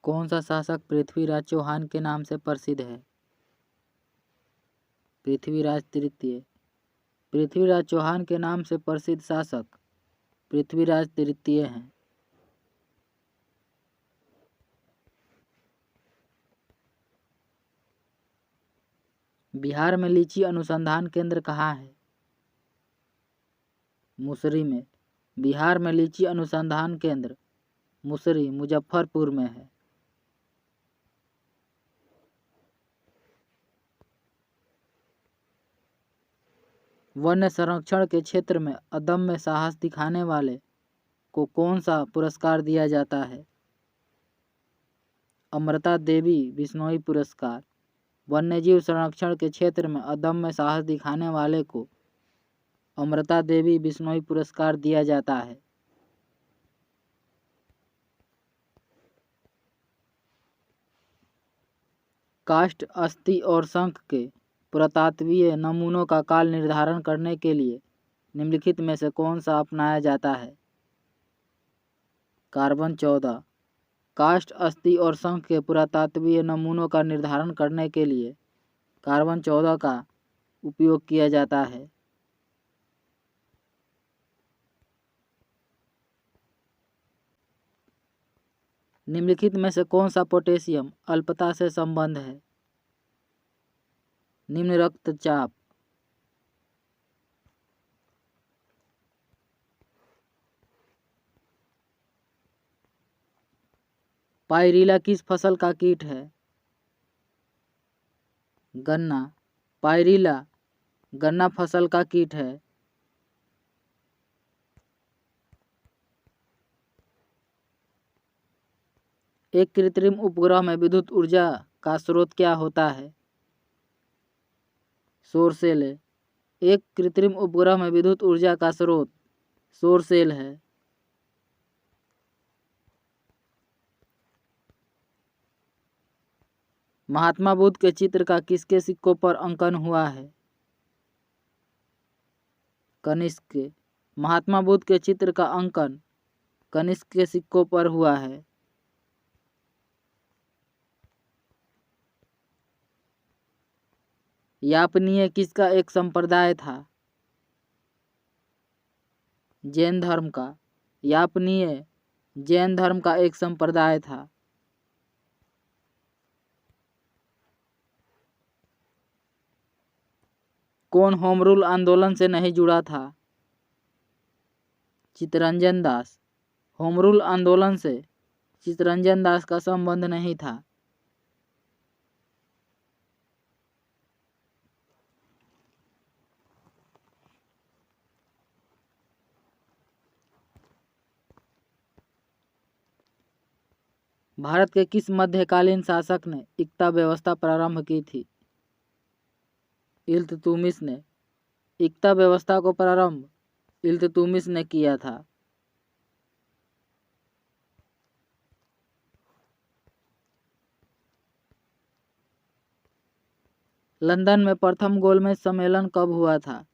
कौन सा शासक पृथ्वीराज चौहान के नाम से प्रसिद्ध है? पृथ्वीराज तृतीय। पृथ्वीराज चौहान के नाम से प्रसिद्ध शासक पृथ्वीराज तृतीय हैं। बिहार में लीची अनुसंधान केंद्र कहाँ है? मुसरी में। बिहार में लीची अनुसंधान केंद्र मुसरी मुजफ्फरपुर में है। वन्य संरक्षण के क्षेत्र में अदम्य साहस दिखाने वाले को कौन सा पुरस्कार दिया जाता है? अमृता देवी बिश्नोई पुरस्कार। वन्यजीव संरक्षण के क्षेत्र में अदम्य साहस दिखाने वाले को अमृता देवी बिश्नोई पुरस्कार दिया जाता है। काष्ठ, अस्थि और शंख के पुरातात्वीय नमूनों का काल निर्धारण करने के लिए निम्नलिखित में से कौन सा अपनाया जाता है? कार्बन 14। काष्ठ, अस्थि और शंख के पुरातात्वीय नमूनों का निर्धारण करने के लिए कार्बन 14 का उपयोग किया जाता है। निम्नलिखित में से कौन सा पोटेशियम अल्पता से संबंध है? निम्न रक्तचाप। पाइरीला किस फसल का कीट है? गन्ना। पाइरीला गन्ना फसल का कीट है। एक कृत्रिम उपग्रह में विद्युत ऊर्जा का स्रोत क्या होता है? सौर सेल है। एक कृत्रिम उपग्रह में विद्युत ऊर्जा का स्रोत सौर सेल है। महात्मा बुद्ध के चित्र का किसके सिक्कों पर अंकन हुआ है? कनिष्क के। महात्मा बुद्ध के चित्र का अंकन कनिष्क के सिक्कों पर हुआ है। यापनीय किसका एक संप्रदाय था? जैन धर्म का। यापनीय जैन धर्म का एक संप्रदाय था। कौन होम रूल आंदोलन से नहीं जुड़ा था? चित्तरंजन दास। होम रूल आंदोलन से चित्तरंजन दास का संबंध नहीं था। भारत के किस मध्यकालीन शासक ने इक्ता व्यवस्था प्रारंभ की थी? इल्तुतमिश ने। इक्ता व्यवस्था को प्रारंभ इल्तुतमिश ने किया था। लंदन में प्रथम गोलमेज सम्मेलन कब हुआ था?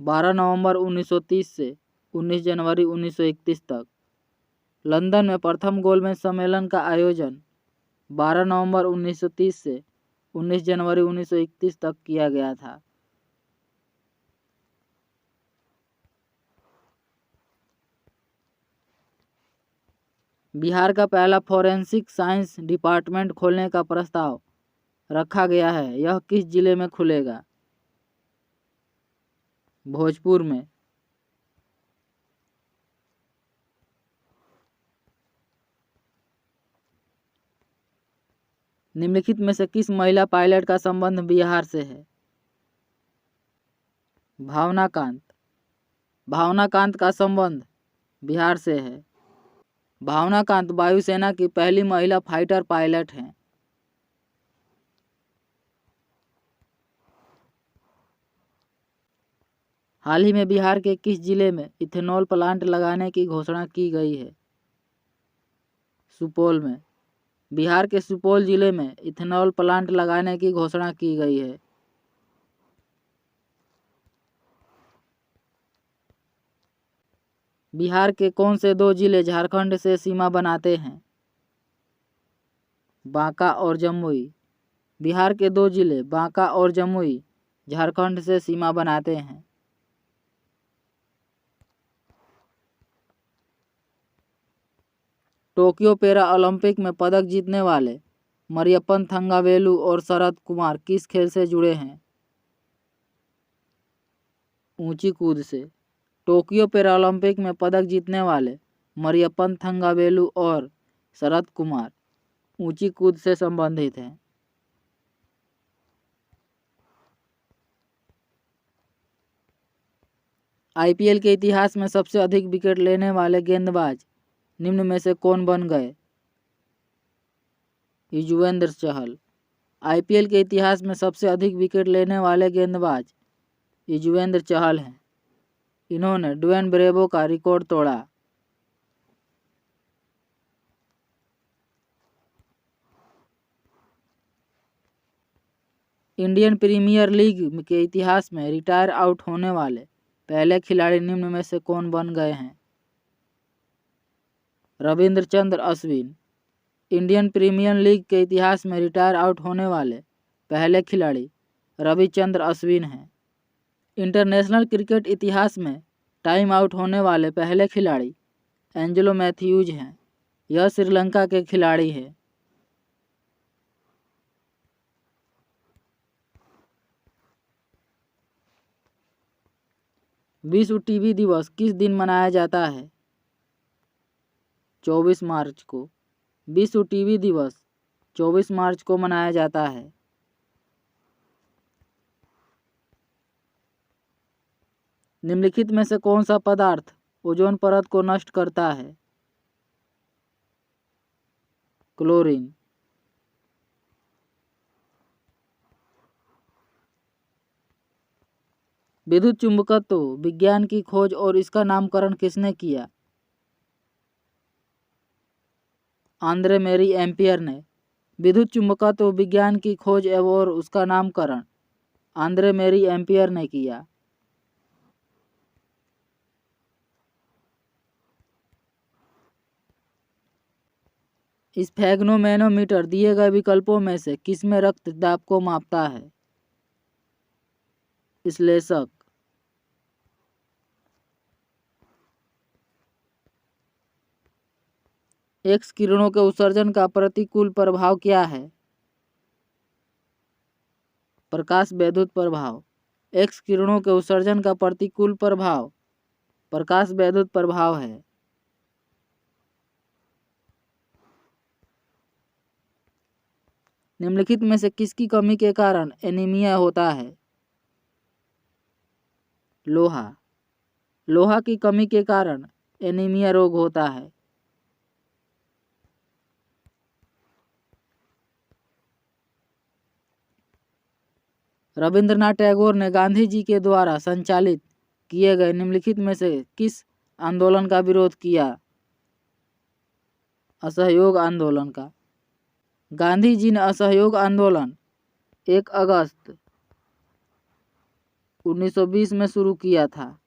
12 नवंबर 1930 से 19 जनवरी 1931 तक। लंदन में प्रथम गोलमेज सम्मेलन का आयोजन 12 नवंबर 1930 से 19 जनवरी 1931 तक किया गया था। बिहार का पहला फॉरेंसिक साइंस डिपार्टमेंट खोलने का प्रस्ताव रखा गया है। यह किस जिले में खुलेगा? भोजपुर में। निम्नलिखित में से किस महिला पायलट का संबंध बिहार से है? भावनाकांत। भावनाकांत का संबंध बिहार से है। भावनाकांत वायुसेना की पहली महिला फाइटर पायलट हैं। हाल ही में बिहार के किस जिले में इथेनॉल प्लांट लगाने की घोषणा की गई है? सुपौल में। बिहार के सुपौल जिले में इथेनॉल प्लांट लगाने की घोषणा की गई है। बिहार के कौन से दो जिले झारखंड से सीमा बनाते हैं? बांका और जमुई। बिहार के दो जिले बांका और जमुई झारखंड से सीमा बनाते हैं। टोक्यो पैरा ओलंपिक में पदक जीतने वाले मरियप्पन थंगावेलु और शरद कुमार किस खेल से जुड़े हैं? ऊंची कूद से। टोक्यो पैरालंपिक में पदक जीतने वाले मरियप्पन थंगावेलु और शरद कुमार ऊंची कूद से संबंधित हैं। आईपीएल के इतिहास में सबसे अधिक विकेट लेने वाले गेंदबाज निम्न में से कौन बन गए? युजवेंद्र चहल। आईपीएल के इतिहास में सबसे अधिक विकेट लेने वाले गेंदबाज युजवेंद्र चहल हैं। इन्होंने ड्वेन ब्रेवो का रिकॉर्ड तोड़ा। इंडियन प्रीमियर लीग के इतिहास में रिटायर आउट होने वाले पहले खिलाड़ी निम्न में से कौन बन गए हैं? रविंद्रचंद्र अश्विन। इंडियन प्रीमियर लीग के इतिहास में रिटायर आउट होने वाले पहले खिलाड़ी रविचंद्र अश्विन हैं। इंटरनेशनल क्रिकेट इतिहास में टाइम आउट होने वाले पहले खिलाड़ी एंजेलो मैथ्यूज हैं। यह श्रीलंका के खिलाड़ी हैं। विश्व टीबी दिवस किस दिन मनाया जाता है? 24 मार्च को। विश्व टीबी दिवस 24 मार्च को मनाया जाता है। निम्नलिखित में से कौन सा पदार्थ ओजोन परत को नष्ट करता है? क्लोरीन। विद्युत चुंबकत्व विज्ञान की खोज और इसका नामकरण किसने किया? आंद्रे मेरी एम्पियर ने। विद्युत चुंबकत्व विज्ञान की खोज और उसका नामकरण आंद्रे मेरी एम्पियर ने किया। स्फैग्नोमेनोमीटर दिए गए विकल्पों में से किसमें रक्त दाब को मापता है? विश्लेषक। एक्स किरणों के उत्सर्जन का प्रतिकूल प्रभाव क्या है? प्रकाश वैद्युत प्रभाव। एक्स किरणों के उत्सर्जन का प्रतिकूल प्रभाव प्रकाश वैद्युत प्रभाव है। निम्नलिखित में से किसकी कमी के कारण एनीमिया होता है? लोहा। लोहा की कमी के कारण एनीमिया रोग होता है। रविंद्रनाथ टैगोर ने गांधी जी के द्वारा संचालित किए गए निम्नलिखित में से किस आंदोलन का विरोध किया? असहयोग आंदोलन का। गांधी जी ने असहयोग आंदोलन 1 अगस्त 1920 में शुरू किया था।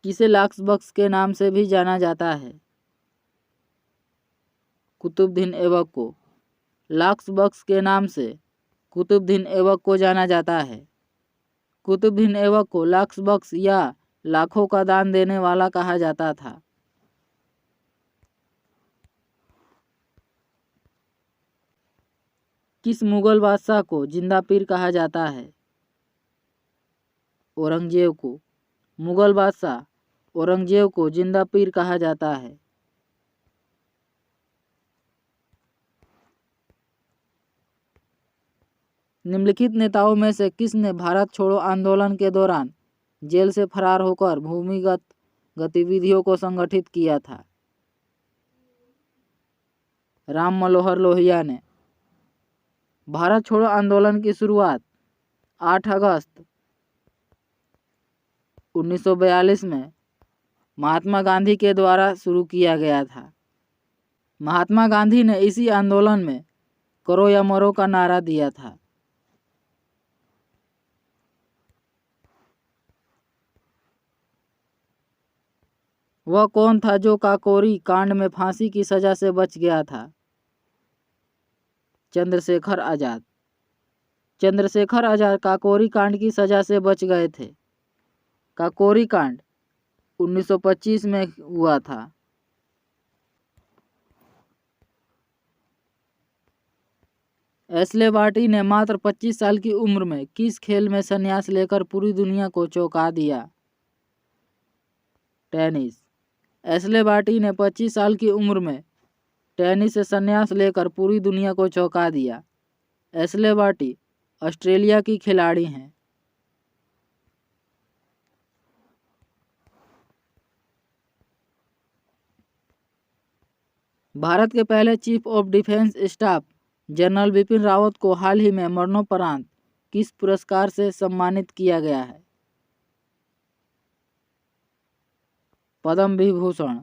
किसे लाक्स बक्स के नाम से भी जाना जाता है? कुतुबुद्दीन ऐबक को। लाक्स बक्स के नाम से कुतुबुद्दीन ऐबक को जाना जाता है। कुतुबुद्दीन ऐबक को लाक्स बक्स या लाखों का दान देने वाला कहा जाता था। किस मुगल बादशाह को जिंदा पीर कहा जाता है? औरंगजेब को। मुगल बादशाह औरंगजेब को जिंदा पीर कहा जाता है। निम्नलिखित नेताओं में से किसने भारत छोड़ो आंदोलन के दौरान जेल से फरार होकर भूमिगत गतिविधियों को संगठित किया था? राम मनोहर लोहिया ने। भारत छोड़ो आंदोलन की शुरुआत 8 अगस्त 1942 में महात्मा गांधी के द्वारा शुरू किया गया था। महात्मा गांधी ने इसी आंदोलन में करो या मरो का नारा दिया था। वह कौन था जो काकोरी कांड में फांसी की सजा से बच गया था? चंद्रशेखर आजाद। चंद्रशेखर आजाद काकोरी कांड की सजा से बच गए थे। काकोरी कांड 1925 में हुआ था। एशले बार्टी ने मात्र 25 साल की उम्र में किस खेल में संन्यास लेकर पूरी दुनिया को चौंका दिया? टेनिस। एशले बार्टी ने 25 साल की उम्र में टेनिस से संन्यास लेकर पूरी दुनिया को चौंका दिया। एशले बार्टी ऑस्ट्रेलिया की खिलाड़ी हैं। भारत के पहले chief of defence staff general Bipin Rawat को हाल ही में मरणोपरांत किस पुरस्कार से सम्मानित किया गया है? पद्म विभूषण।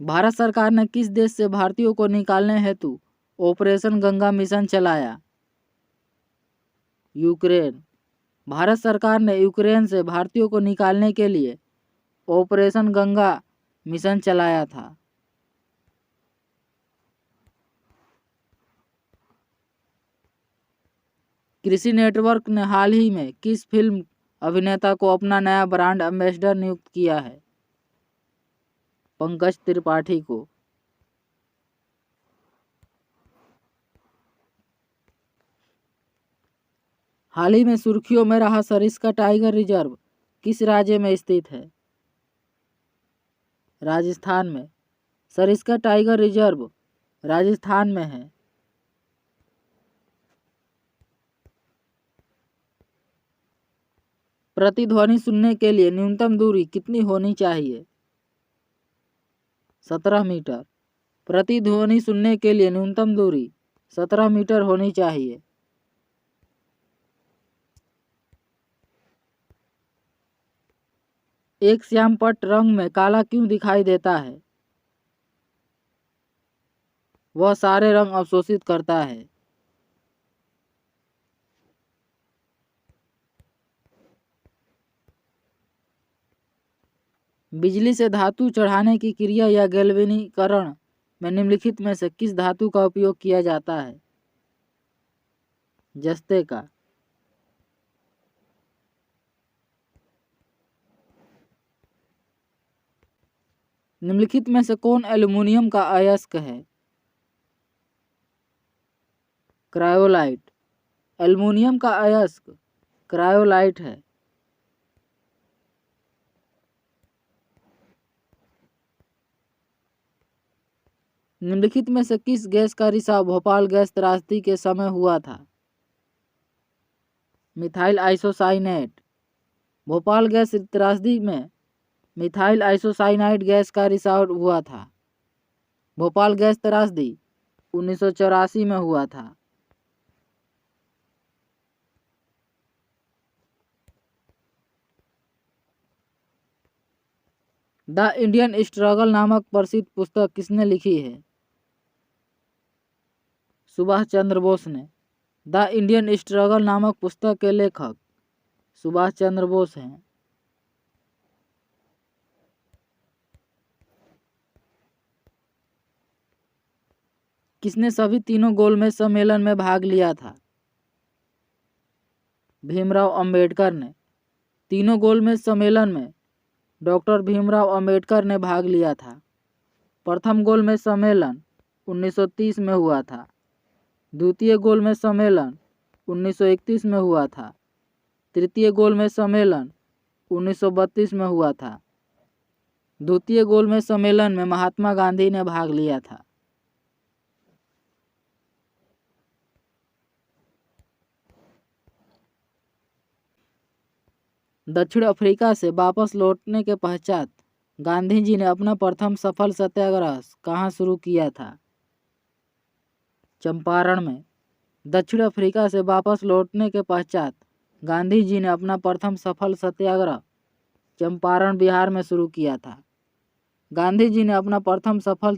भारत सरकार ने किस देश से भारतीयों को निकालने हेतु ऑपरेशन गंगा मिशन चलाया? यूक्रेन। भारत सरकार ने यूक्रेन से भारतीयों को निकालने के लिए ऑपरेशन गंगा मिशन चलाया था। कृषि नेटवर्क ने हाल ही में किस फिल्म अभिनेता को अपना नया ब्रांड एम्बेसडर नियुक्त किया है? पंकज त्रिपाठी को। हाल ही में सुर्खियों में रहा सरिस्का टाइगर रिजर्व किस राज्य में स्थित है? राजस्थान में। सरिस्का टाइगर रिजर्व राजस्थान में है। प्रतिध्वनि सुनने के लिए न्यूनतम दूरी कितनी होनी चाहिए? 17 मीटर। प्रतिध्वनि सुनने के लिए न्यूनतम दूरी 17 मीटर होनी चाहिए। एक श्याम पट्ट रंग में काला क्यों दिखाई देता है? वह सारे रंग अवशोषित करता है। बिजली से धातु चढ़ाने की क्रिया या गैल्वेनीकरण में निम्नलिखित में से किस धातु का उपयोग किया जाता है? जस्ते का। निम्नलिखित में से कौन एल्युमिनियम का अयस्क है? क्रायोलाइट। एल्युमिनियम का अयस्क क्रायोलाइट है। निम्नलिखित में से किस गैस का रिसाव भोपाल गैस त्रासदी के समय हुआ था? Methyl isocyanate. भोपाल गैस त्रासदी में मिथाइल आइसोसाइनाइड गैस का रिसाव हुआ था। भोपाल गैस त्रासदी 1984 में हुआ था। द इंडियन स्ट्रगल नामक प्रसिद्ध पुस्तक किसने लिखी है? सुभाष चंद्र बोस ने। द इंडियन स्ट्रगल नामक पुस्तक के लेखक सुभाष चंद्र बोस हैं। किसने सभी तीनों गोलमेज सम्मेलन में भाग लिया था? भीमराव अंबेडकर ने। तीनों गोलमेज सम्मेलन में डॉक्टर भीमराव अंबेडकर ने भाग लिया था। प्रथम गोलमेज सम्मेलन 1930 में हुआ था। द्वितीय गोलमेज सम्मेलन 1931 में हुआ था। तृतीय गोलमेज सम्मेलन 1932 में हुआ था। द्वितीय गोलमेज सम्मेलन में महात्मा गांधी ने भाग लिया था। दक्षिण अफ्रीका से वापस लौटने के पश्चात गांधी जी ने अपना प्रथम सफल सत्याग्रह कहाँ शुरू किया था? चंपारण में। दक्षिण अफ्रीका से वापस लौटने के पश्चात गांधी जी ने अपना प्रथम सफल सत्याग्रह चंपारण बिहार में शुरू किया था। गांधी जी ने अपना प्रथम सफल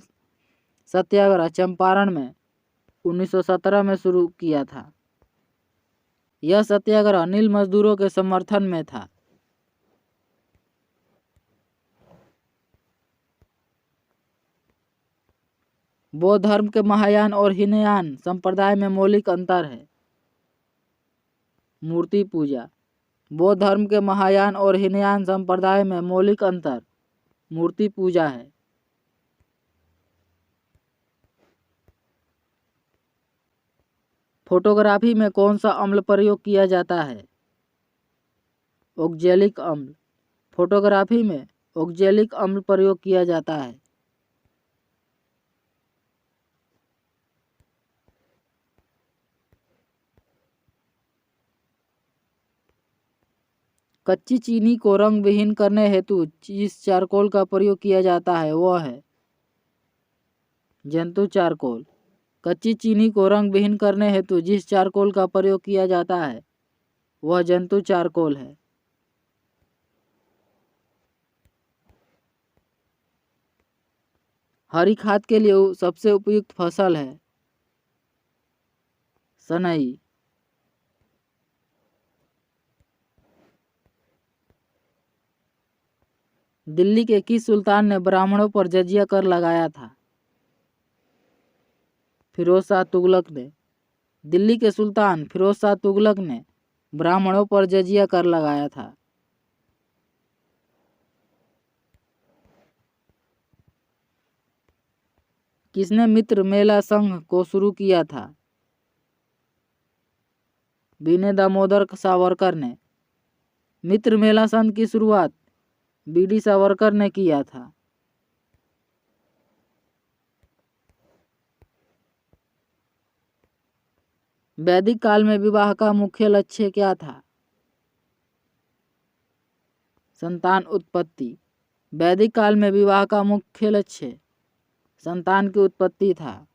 सत्याग्रह चंपारण में 1917 में शुरू किया था। यह सत्याग्रह नील मजदूरों के समर्थन में था। बौद्ध धर्म के महायान और हीनयान संप्रदाय में मौलिक अंतर है। मूर्ति पूजा। बौद्ध धर्म के महायान और हीनयान संप्रदाय में मौलिक अंतर मूर्ति पूजा है। फोटोग्राफी में कौन सा अम्ल प्रयोग किया जाता है? ऑक्जेलिक अम्ल। फोटोग्राफी में ऑक्जेलिक अम्ल प्रयोग किया जाता है। कच्ची चीनी को रंग विहीन करने हेतु जिस चारकोल का प्रयोग किया जाता है वह है जंतु चारकोल। कच्ची चीनी को रंग विहीन करने हेतु जिस चारकोल का प्रयोग किया जाता है वह जंतु चारकोल है। हरी खाद के लिए सबसे उपयुक्त फसल है सनई। दिल्ली के किस सुल्तान ने ब्राह्मणों पर जजिया कर लगाया था? फिरोज शाह तुगलक ने। दिल्ली के सुल्तान फिरोज शाह तुगलक ने ब्राह्मणों पर जजिया कर लगाया था। किसने मित्र मेला संघ को शुरू किया था? बीने दामोदर सावरकर ने। मित्र मेला संघ की शुरुआत बीडी सावरकर ने किया था। वैदिक काल में विवाह का मुख्य लक्ष्य क्या था? संतान उत्पत्ति। वैदिक काल में विवाह का मुख्य लक्ष्य संतान की उत्पत्ति था।